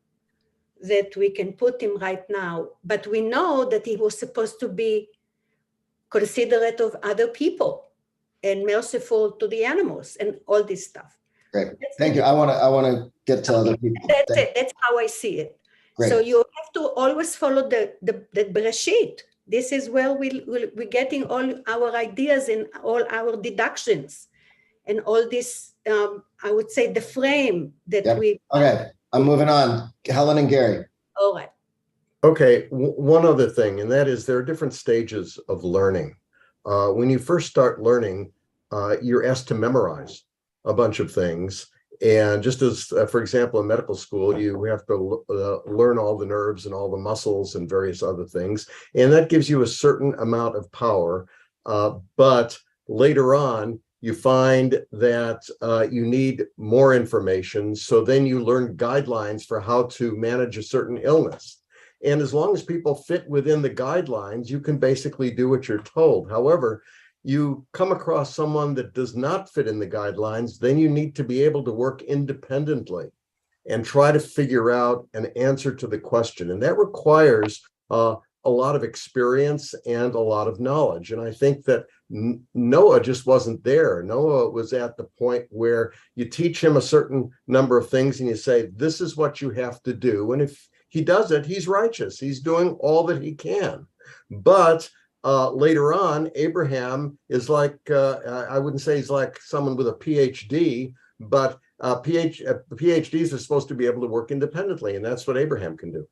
that we can put him right now, but we know that he was supposed to be considerate of other people. and merciful to the animals and all this stuff. Great. Thank you. I want to get to other people. That's it. That's how I see it. Great. So you have to always follow the Bereshit. This is where we're getting all our ideas and all our deductions and all this, I would say, the frame that we... Okay, I'm moving on. Helen and Gary. All right. Okay, one other thing, and that is there are different stages of learning. When you first start learning, you're asked to memorize a bunch of things. And just as, for example, in medical school, you have to learn all the nerves and all the muscles and various other things. And that gives you a certain amount of power. But later on, you find that you need more information. So then you learn guidelines for how to manage a certain illness. And as long as people fit within the guidelines, you can basically do what you're told. However, you come across someone that does not fit in the guidelines, then you need to be able to work independently and try to figure out an answer to the question. And that requires a lot of experience and a lot of knowledge. And I think that Noah just wasn't there. Noah was at the point where you teach him a certain number of things and you say, this is what you have to do. And if he does it, he's righteous. He's doing all that he can. But later on, Abraham is like, I wouldn't say he's like someone with a PhD, but PhDs are supposed to be able to work independently, and that's what Abraham can do.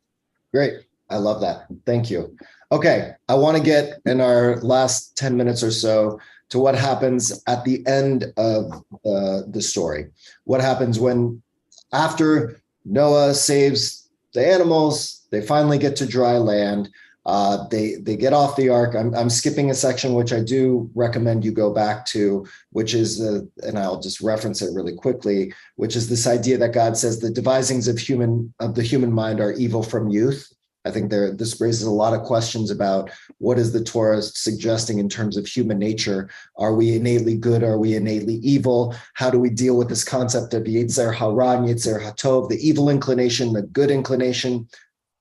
Great. I love that. Thank you. Okay, I want to get in our last 10 minutes or so to what happens at the end of the story. What happens when, after Noah saves the animals, they finally get to dry land. They get off the ark. I'm skipping a section which I do recommend you go back to, which is, and I'll just reference it really quickly, which is this idea that God says the devisings of the human mind are evil from youth. I think this raises a lot of questions about what is the Torah suggesting in terms of human nature. Are we innately good? Are we innately evil? How do we deal with this concept of Yetzer Hara, Yetzer Hatov, the evil inclination, the good inclination?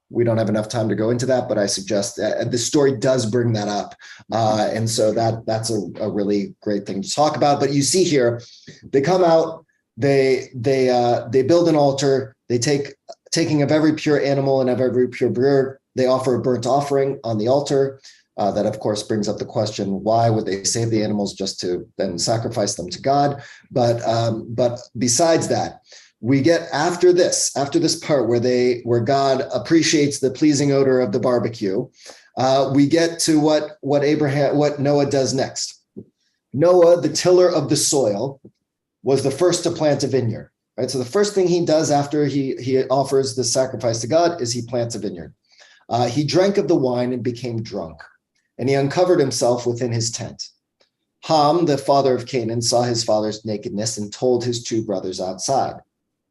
We don't have enough time to go into that, but I suggest that the story does bring that up. And so that's a really great thing to talk about. But you see here, they come out, they build an altar, they taking of every pure animal and of every pure bird, they offer a burnt offering on the altar. That, of course, brings up the question, why would they save the animals just to then sacrifice them to God? But besides that, we get after this part where God appreciates the pleasing odor of the barbecue, we get to what Noah does next. Noah, the tiller of the soil, was the first to plant a vineyard. Right, so the first thing he does after he offers the sacrifice to God is he plants a vineyard. He drank of the wine and became drunk, and he uncovered himself within his tent. Ham, the father of Canaan, saw his father's nakedness and told his two brothers outside.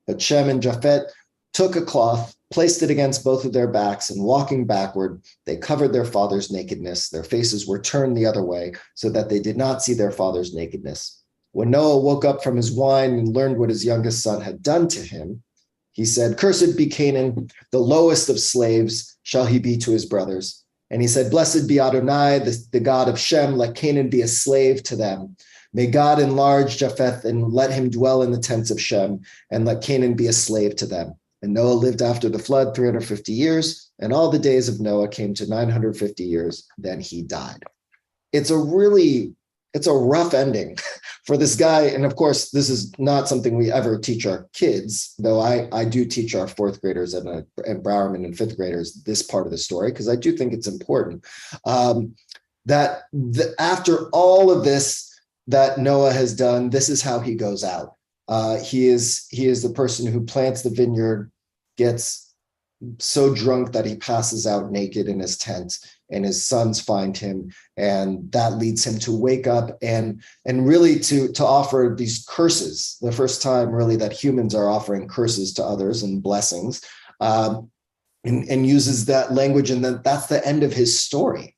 But Shem and Japheth took a cloth, placed it against both of their backs, and walking backward, they covered their father's nakedness. Their faces were turned the other way so that they did not see their father's nakedness. When Noah woke up from his wine and learned what his youngest son had done to him, he said, "Cursed be Canaan, the lowest of slaves shall he be to his brothers." And he said, "Blessed be Adonai, the God of Shem, let Canaan be a slave to them. May God enlarge Japheth and let him dwell in the tents of Shem, and let Canaan be a slave to them." And Noah lived after the flood 350 years, and all the days of Noah came to 950 years. Then he died. It's a rough ending for this guy. And of course, this is not something we ever teach our kids, though I do teach our fourth graders and Bowerman and fifth graders this part of the story, because I do think it's important. After all of this that Noah has done, this is how he goes out. He is the person who plants the vineyard, gets so drunk that he passes out naked in his tent, and his sons find him, and that leads him to wake up and really to offer these curses, the first time really that humans are offering curses to others and blessings, and uses that language, and that's the end of his story.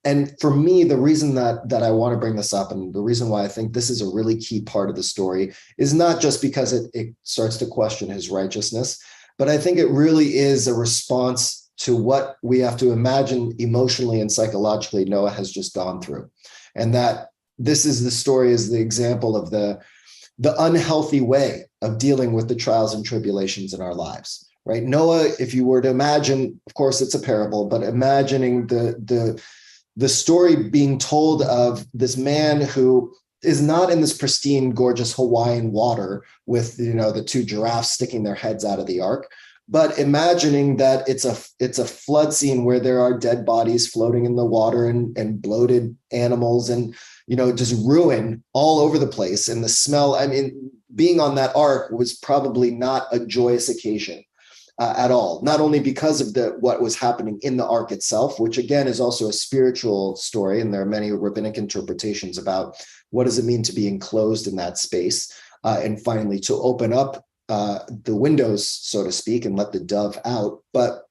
And for me, the reason that I want to bring this up, and the reason why I think this is a really key part of the story, is not just because it starts to question his righteousness, but I think it really is a response to what we have to imagine emotionally and psychologically Noah has just gone through. And that this is the story, is the example of the unhealthy way of dealing with the trials and tribulations in our lives, right? Noah, if you were to imagine, of course it's a parable, but imagining the story being told of this man who is not in this pristine, gorgeous Hawaiian water with, the two giraffes sticking their heads out of the ark, but imagining that it's a flood scene where there are dead bodies floating in the water and bloated animals and, just ruin all over the place. And the smell, being on that ark was probably not a joyous occasion at all, not only because of what was happening in the ark itself, which again is also a spiritual story. And there are many rabbinic interpretations about what does it mean to be enclosed in that space, and finally to open up the windows, so to speak, and let the dove out. But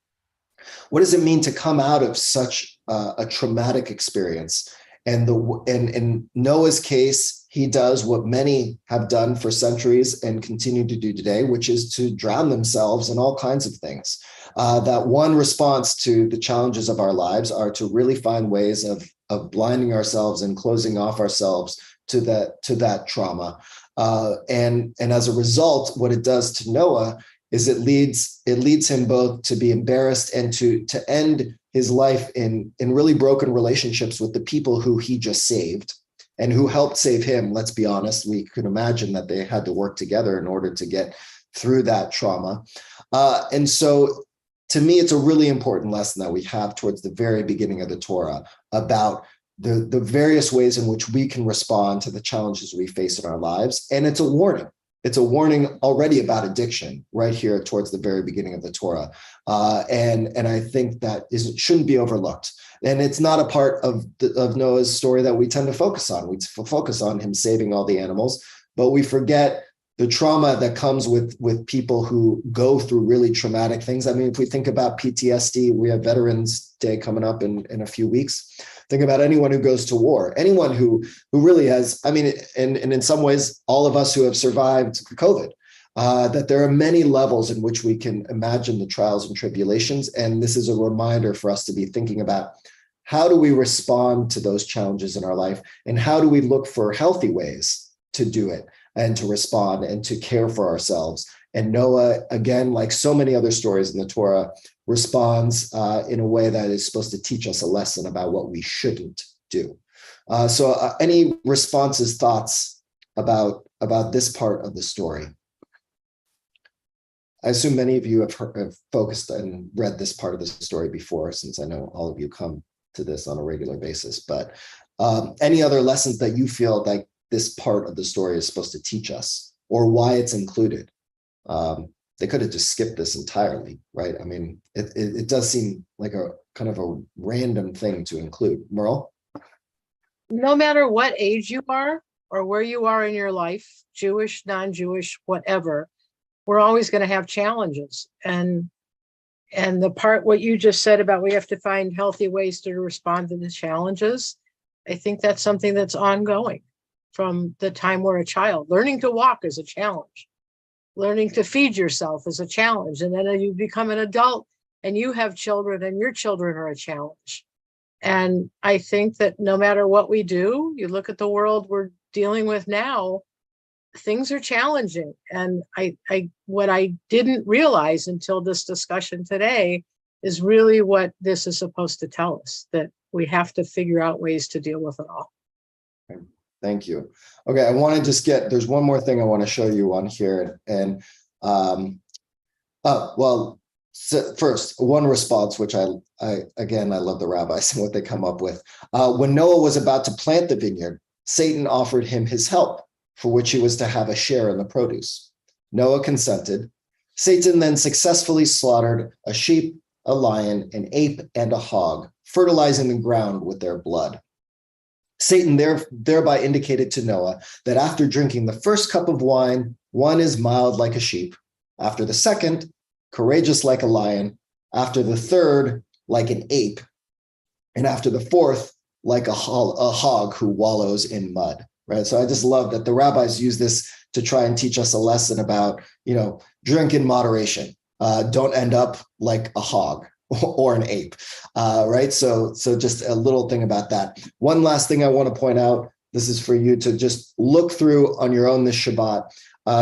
what does it mean to come out of such a traumatic experience? And in Noah's case, he does what many have done for centuries and continue to do today, which is to drown themselves in all kinds of things. That one response to the challenges of our lives are to really find ways of blinding ourselves and closing off ourselves to that trauma. And as a result, what it does to Noah is it leads him both to be embarrassed and to end his life in really broken relationships with the people who he just saved and who helped save him. Let's be honest, we could imagine that they had to work together in order to get through that trauma. And so to me, it's a really important lesson that we have towards the very beginning of the Torah about the various ways in which we can respond to the challenges we face in our lives. And it's a warning. It's a warning already about addiction right here towards the very beginning of the Torah. And I think that shouldn't be overlooked. And it's not a part of Noah's story that we tend to focus on. We focus on him saving all the animals, but we forget the trauma that comes with people who go through really traumatic things. If we think about PTSD, we have Veterans Day coming up in a few weeks. Think about anyone who goes to war, anyone who really has, and in some ways, all of us who have survived COVID, that there are many levels in which we can imagine the trials and tribulations. And this is a reminder for us to be thinking about how do we respond to those challenges in our life, and how do we look for healthy ways to do it and to respond and to care for ourselves. And Noah, again, like so many other stories in the Torah, responds in a way that is supposed to teach us a lesson about what we shouldn't do. So any responses, thoughts about this part of the story? I assume many of you have focused and read this part of the story before, since I know all of you come to this on a regular basis. But any other lessons that you feel like this part of the story is supposed to teach us, or why it's included? They could have just skipped this entirely, right? It does seem like a kind of a random thing to include. Merle? No matter what age you are or where you are in your life, Jewish, non-Jewish, whatever, we're always going to have challenges. And the part, what you just said about we have to find healthy ways to respond to the challenges, I think that's something that's ongoing from the time we're a child. Learning to walk is a challenge. Learning to feed yourself is a challenge. And then you become an adult and you have children and your children are a challenge. And I think that no matter what we do, you look at the world we're dealing with now, things are challenging. And what I didn't realize until this discussion today is really what this is supposed to tell us, that we have to figure out ways to deal with it all. Thank you. Okay, I want to just there's one more thing I want to show you on here. And first, one response, which I love the rabbis and what they come up with. When Noah was about to plant the vineyard, Satan offered him his help, for which he was to have a share in the produce. Noah consented. Satan then successfully slaughtered a sheep, a lion, an ape, and a hog, fertilizing the ground with their blood. Satan thereby indicated to Noah that after drinking the first cup of wine, one is mild like a sheep, after the second, courageous like a lion, after the third, like an ape, and after the fourth, like a hog who wallows in mud. Right. So I just love that the rabbis use this to try and teach us a lesson about, drink in moderation. Don't end up like a hog or an ape, right? So just a little thing about that. One last thing I want to point out, This is for you to just look through on your own this Shabbat.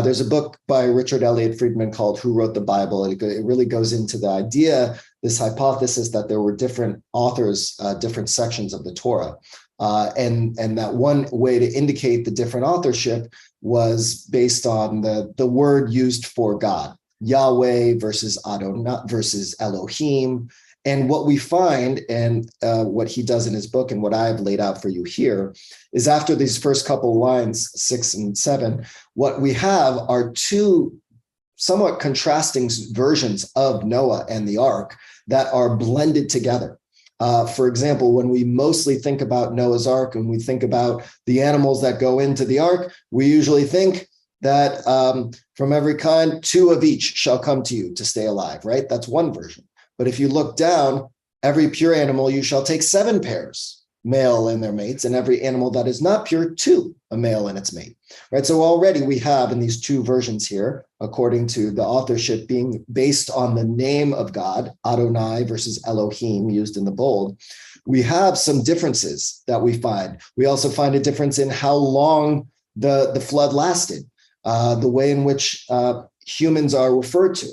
There's a book by Richard Elliott Friedman called Who Wrote the Bible? It really goes into the idea, this hypothesis that there were different authors, different sections of the Torah. And that one way to indicate the different authorship was based on the word used for God, Yahweh versus Adonai versus Elohim. And what we find, and what he does in his book and what I've laid out for you here, is after these first couple lines, 6 and 7, what we have are two somewhat contrasting versions of Noah and the ark that are blended together. For example, when we mostly think about Noah's ark and we think about the animals that go into the ark, we usually think that from every kind, 2 of each shall come to you to stay alive, right? That's one version. But if you look down, every pure animal, you shall take 7 pairs, male and their mates, and every animal that is not pure, 2, a male and its mate, right? So already we have in these 2 versions here, according to the authorship being based on the name of God, Adonai versus Elohim used in the bold, we have some differences that we find. We also find a difference in how long the flood lasted, the way in which humans are referred to.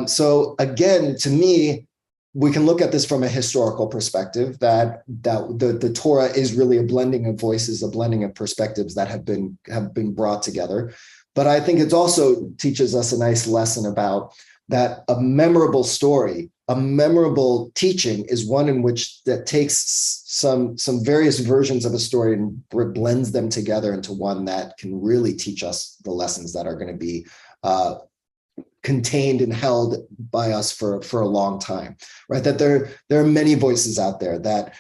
So again, to me, we can look at this from a historical perspective, that the Torah is really a blending of voices, a blending of perspectives that have been brought together. But I think it also teaches us a nice lesson about that a memorable story, a memorable teaching is one in which that takes some various versions of a story and blends them together into one that can really teach us the lessons that are going to be contained and held by us for a long time, right? That there are many voices out there that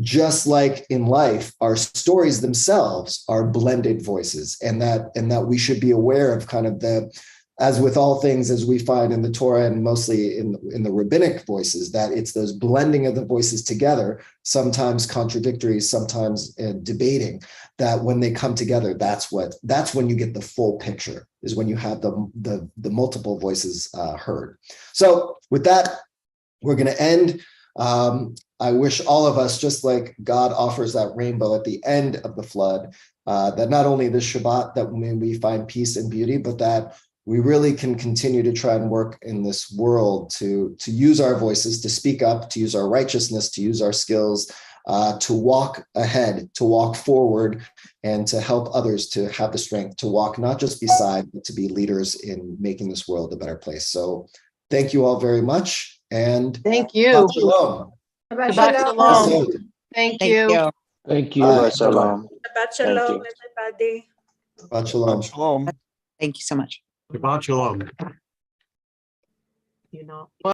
just like in life, our stories themselves are blended voices, and that we should be aware of kind of as with all things, as we find in the Torah and mostly in the rabbinic voices, that it's those blending of the voices together, sometimes contradictory, sometimes debating, that when they come together, that's when you get the full picture, is when you have the multiple voices heard. So with that, we're going to end. I wish all of us, just like God offers that rainbow at the end of the flood, that not only this Shabbat that we find peace and beauty, but that we really can continue to try and work in this world to use our voices, to speak up, to use our righteousness, to use our skills, to walk ahead, to walk forward, and to help others to have the strength to walk not just beside, but to be leaders in making this world a better place. So thank you all very much. And Thank you. Shabbat shalom. Shabbat Shabbat shalom. shalom. Thank you. Thank you. Bye. Shalom. Shabbat shalom, everybody. Shabbat shalom. Shalom. Thank you so much. Shabbat shalom. You know.